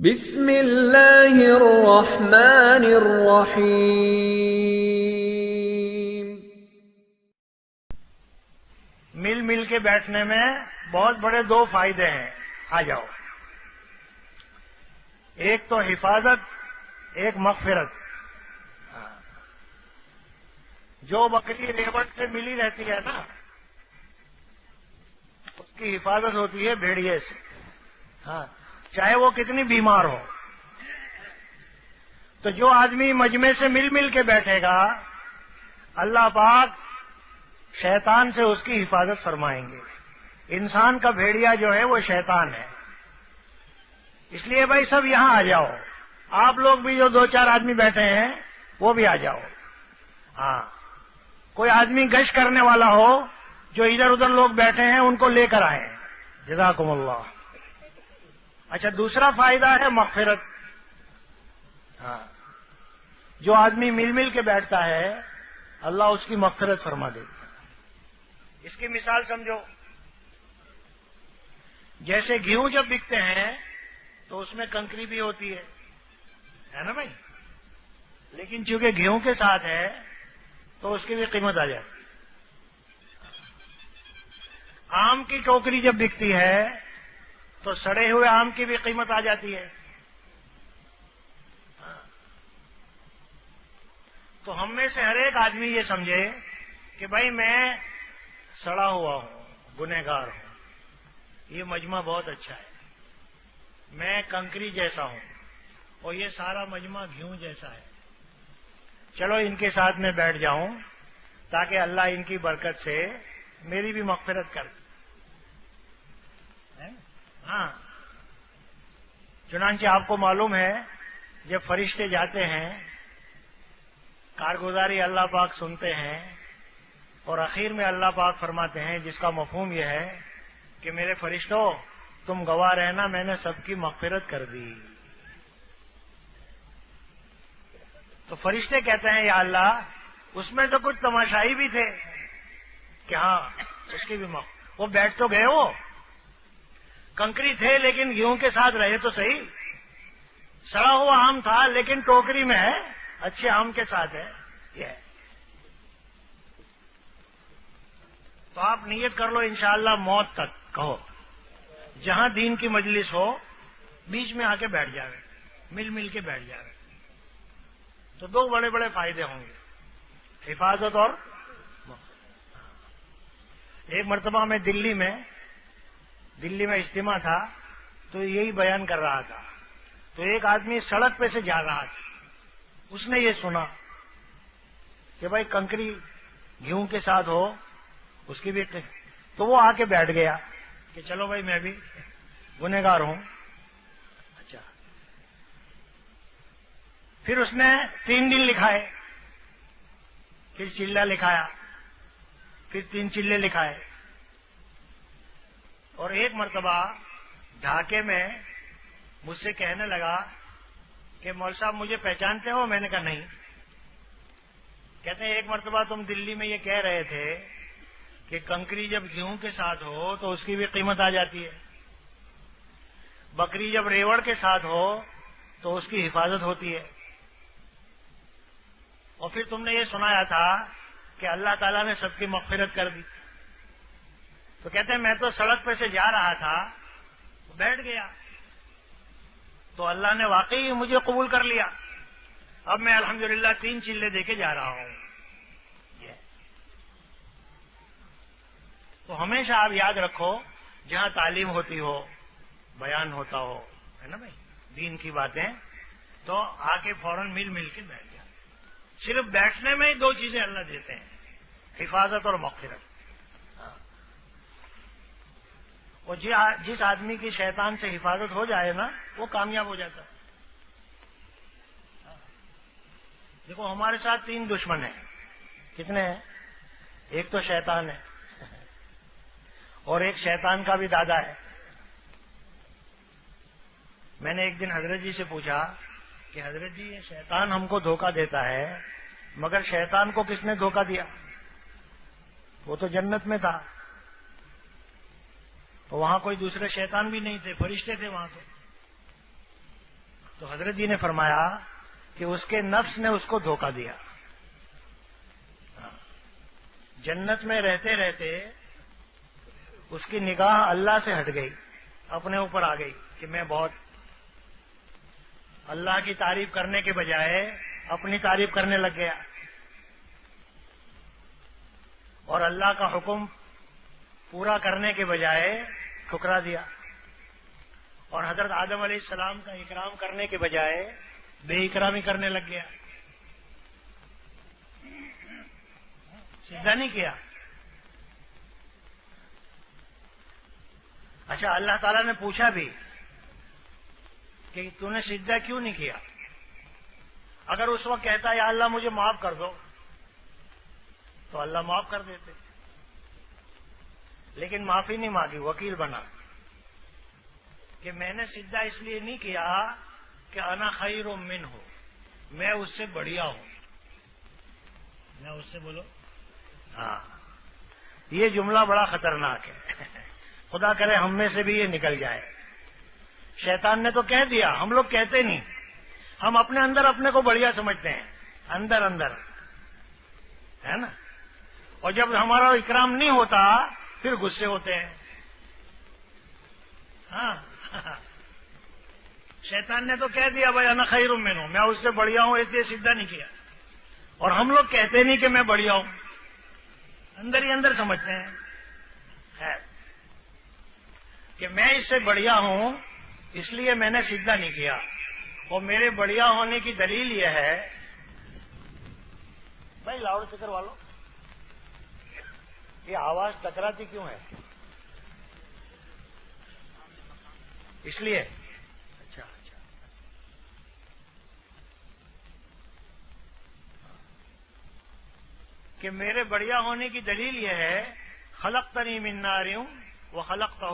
بسم اللہ الرحمن الرحیم۔ مل مل کے بیٹھنے میں بہت بڑے دو فائدے ہیں، آ جاؤ۔ ایک تو حفاظت، ایک مغفرت۔ جو بکری ریوڑ سے ملی رہتی ہے نا، اس کی حفاظت ہوتی ہے بھیڑیے سے، چاہے وہ کتنی بیمار ہو۔ تو جو آدمی مجمع سے مل مل کے بیٹھے گا، اللہ پاک شیطان سے اس کی حفاظت فرمائیں گے۔ انسان کا بھیڑیا جو ہے وہ شیطان ہے۔ اس لیے بھائی سب یہاں آ جاؤ، آپ لوگ بھی جو دو چار آدمی بیٹھے ہیں وہ بھی آ جاؤ۔ کوئی آدمی گشت کرنے والا ہو، جو ادھر ادھر لوگ بیٹھے ہیں ان کو لے کر آئیں۔ جزاکم اللہ۔ اچھا، دوسرا فائدہ ہے مغفرت۔ جو آدمی مل مل کے بیٹھتا ہے، اللہ اس کی مغفرت فرما دیتا ہے۔ اس کی مثال سمجھو، جیسے گیہوں جب بکتے ہیں تو اس میں کنکری بھی ہوتی ہے نا بھائی، لیکن چونکہ گیہوں کے ساتھ ہے تو اس کی بھی قیمت آ جاتی ہے۔ آم کی ٹوکری جب بکتی ہے تو سڑے ہوئے آم کی بھی قیمت آ جاتی ہے۔ تو ہم میں سے ہر ایک آدمی یہ سمجھے کہ بھائی میں سڑا ہوا ہوں، گنہگار ہوں، یہ مجمع بہت اچھا ہے، میں کنکری جیسا ہوں اور یہ سارا مجمع گھیوں جیسا ہے، چلو ان کے ساتھ میں بیٹھ جاؤں تاکہ اللہ ان کی برکت سے میری بھی مغفرت کر۔ چنانچہ آپ کو معلوم ہے جب فرشتے جاتے ہیں، کارگزاری اللہ پاک سنتے ہیں اور اخیر میں اللہ پاک فرماتے ہیں، جس کا مفہوم یہ ہے کہ میرے فرشتوں تم گواہ رہنا، میں نے سب کی مغفرت کر دی۔ تو فرشتے کہتے ہیں یا اللہ، اس میں تو کچھ تماشائی بھی تھے کہ ہاں اس کی بھی وہ بیٹھ تو گئے، وہ کنکری تھے لیکن گیہوں کے ساتھ رہے تو صحیح، سڑا ہوا آم تھا لیکن ٹوکری میں ہے، اچھے آم کے ساتھ ہے۔ یہ تو آپ نیت کر لو انشاءاللہ موت تک، کہو جہاں دین کی مجلس ہو بیچ میں آ کے بیٹھ جاوے، مل مل کے بیٹھ جاوے، تو دو بڑے بڑے فائدے ہوں گے، حفاظت اور ایک مرتبہ میں دلی میں اجتماع تھا تو یہی بیان کر رہا تھا، تو ایک آدمی سڑک پہ سے جا رہا تھا، اس نے یہ سنا کہ بھائی کنکری گیہوں کے ساتھ ہو اس کی بھی، تو وہ آ کے بیٹھ گیا کہ چلو بھائی میں بھی گنہگار ہوں۔ اچھا، پھر اس نے 3 دن لکھائے، پھر چلہ لکھایا، پھر 3 چلے لکھائے، اور ایک مرتبہ ڈھاکے میں مجھ سے کہنے لگا کہ مول صاحب مجھے پہچانتے ہو؟ میں نے کہا نہیں۔ کہتے ہیں ایک مرتبہ تم دلی میں یہ کہہ رہے تھے کہ کنکری جب گیہوں کے ساتھ ہو تو اس کی بھی قیمت آ جاتی ہے، بکری جب ریوڑ کے ساتھ ہو تو اس کی حفاظت ہوتی ہے، اور پھر تم نے یہ سنایا تھا کہ اللہ تعالیٰ نے سب کی مغفرت کر دی۔ تو کہتے ہیں میں تو سڑک پہ سے جا رہا تھا، بیٹھ گیا، تو اللہ نے واقعی مجھے قبول کر لیا، اب میں الحمدللہ 3 چلے دے کے جا رہا ہوں۔ تو ہمیشہ آپ یاد رکھو، جہاں تعلیم ہوتی ہو، بیان ہوتا ہو، ہے نا بھائی، دین کی باتیں، تو آ کے فوراً مل مل کے بیٹھ جائیں۔ صرف بیٹھنے میں ہی 2 چیزیں اللہ دیتے ہیں، حفاظت اور مغفرت۔ اور جس آدمی کی شیطان سے حفاظت ہو جائے نا، وہ کامیاب ہو جاتا ہے۔ دیکھو ہمارے ساتھ 3 دشمن ہیں، کتنے ہیں؟ ایک تو شیطان ہے، اور ایک شیطان کا بھی دادا ہے۔ میں نے ایک دن حضرت جی سے پوچھا کہ حضرت جی یہ شیطان ہم کو دھوکہ دیتا ہے، مگر شیطان کو کس نے دھوکہ دیا؟ وہ تو جنت میں تھا، تو وہاں کوئی دوسرے شیطان بھی نہیں تھے، فرشتے تھے وہاں تو۔ تو حضرت جی نے فرمایا کہ اس کے نفس نے اس کو دھوکہ دیا. جنت میں رہتے رہتے اس کی نگاہ اللہ سے ہٹ گئی, اپنے اوپر آ گئی کہ میں بہت, اللہ کی تعریف کرنے کے بجائے اپنی تعریف کرنے لگ گیا اور اللہ کا حکم پورا کرنے کے بجائے ٹھکرا دیا, اور حضرت آدم علیہ السلام کا اکرام کرنے کے بجائے بے اکرامی کرنے لگ گیا, سجدہ نہیں کیا. اچھا, اللہ تعالیٰ نے پوچھا بھی کہ تو نے سجدہ کیوں نہیں کیا؟ اگر اس وقت کہتا یا اللہ مجھے معاف کر دو تو اللہ معاف کر دیتے, لیکن معافی نہیں مانگی, وکیل بنا کہ میں نے سجدہ اس لیے نہیں کیا کہ انا خیر منہ, میں اس سے بڑھیا ہوں, میں اس سے بولو. ہاں, یہ جملہ بڑا خطرناک ہے, خدا کرے ہم میں سے بھی یہ نکل جائے. شیطان نے تو کہہ دیا, ہم لوگ کہتے نہیں, ہم اپنے اندر اپنے کو بڑھیا سمجھتے ہیں, اندر اندر ہے نا, اور جب ہمارا اکرام نہیں ہوتا پھر غصے ہوتے ہیں. ہاں, شیطان نے تو کہہ دیا بھائی انا خیر منہ, میں اس سے بڑھیا ہوں, اس لیے سجدہ نہیں کیا, اور ہم لوگ کہتے نہیں کہ میں بڑھیا ہوں, اندر ہی اندر سمجھتے ہیں. خیر, کہ میں اس سے بڑھیا ہوں اس لیے میں نے سجدہ نہیں کیا, اور میرے بڑھیا ہونے کی دلیل یہ ہے. بھائی لاؤڈ اسپیکر والو, یہ آواز ٹکراتی کیوں ہے؟ اس لیے. اچھا اچھا, کہ میرے بڑھیا ہونے کی دلیل یہ ہے, خلقتنی من نار وخلقتہ